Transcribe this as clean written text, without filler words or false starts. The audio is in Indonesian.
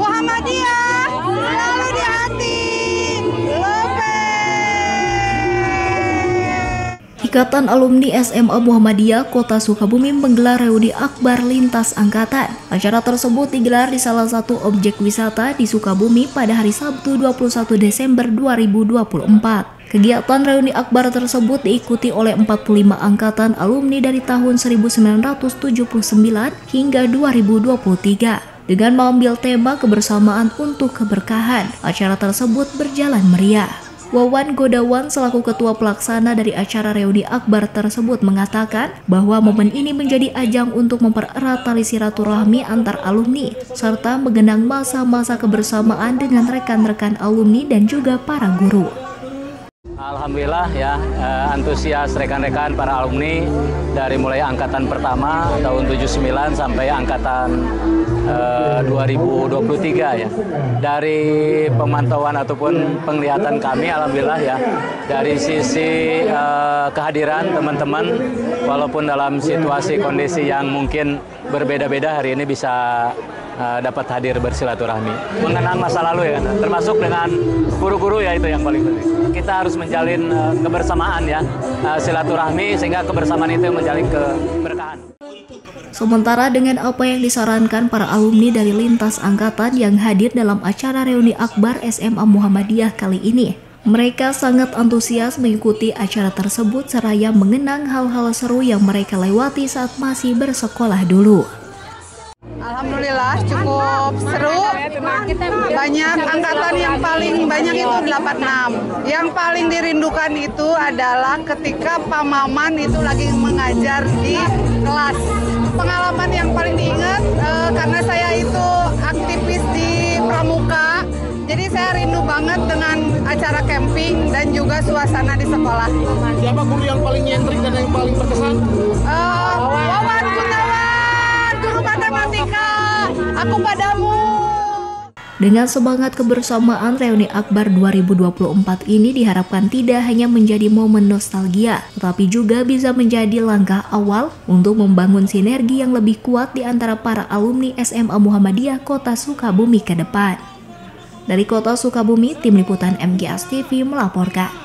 Muhammadiyah selalu di hati. Ikatan Alumni SMA Muhammadiyah Kota Sukabumi menggelar reuni akbar lintas angkatan. Acara tersebut digelar di salah satu objek wisata di Sukabumi pada hari Sabtu 21 Desember 2024. Kegiatan reuni akbar tersebut diikuti oleh 45 angkatan alumni dari tahun 1979 hingga 2023. Dengan mengambil tema kebersamaan untuk keberkahan, acara tersebut berjalan meriah. Wawan Godawan selaku ketua pelaksana dari acara reuni akbar tersebut mengatakan bahwa momen ini menjadi ajang untuk mempererat tali silaturahmi antar alumni serta menggenang masa-masa kebersamaan dengan rekan-rekan alumni dan juga para guru. Alhamdulillah ya, antusias rekan-rekan para alumni dari mulai angkatan pertama tahun 79 sampai angkatan 2023 ya. Dari pemantauan ataupun penglihatan kami, alhamdulillah ya, dari sisi kehadiran teman-teman, walaupun dalam situasi kondisi yang mungkin berbeda-beda, hari ini bisa dapat hadir bersilaturahmi, mengenang masa lalu ya, termasuk dengan guru-guru ya, itu yang paling penting. Kita harus menjalin kebersamaan ya, silaturahmi, sehingga kebersamaan itu menjalin keberkahan. Sementara dengan apa yang disarankan para alumni dari lintas angkatan yang hadir dalam acara reuni akbar SMA Muhammadiyah kali ini, mereka sangat antusias mengikuti acara tersebut seraya mengenang hal-hal seru yang mereka lewati saat masih bersekolah dulu. Alhamdulillah cukup seru, banyak angkatan yang paling banyak itu 86. Yang paling dirindukan itu adalah ketika Pak Maman itu lagi mengajar di kelas. Pengalaman yang paling diingat karena saya itu aktivis di Pramuka, jadi saya rindu banget dengan acara camping dan juga suasana di sekolah. Siapa guru yang paling nyentrik dan yang paling berkesan? Wawan Gunawan, guru matematika, aku padamu. Dengan semangat kebersamaan, reuni akbar 2024 ini diharapkan tidak hanya menjadi momen nostalgia, tetapi juga bisa menjadi langkah awal untuk membangun sinergi yang lebih kuat di antara para alumni SMA Muhammadiyah Kota Sukabumi ke depan. Dari Kota Sukabumi, Tim Liputan MGS TV melaporkan.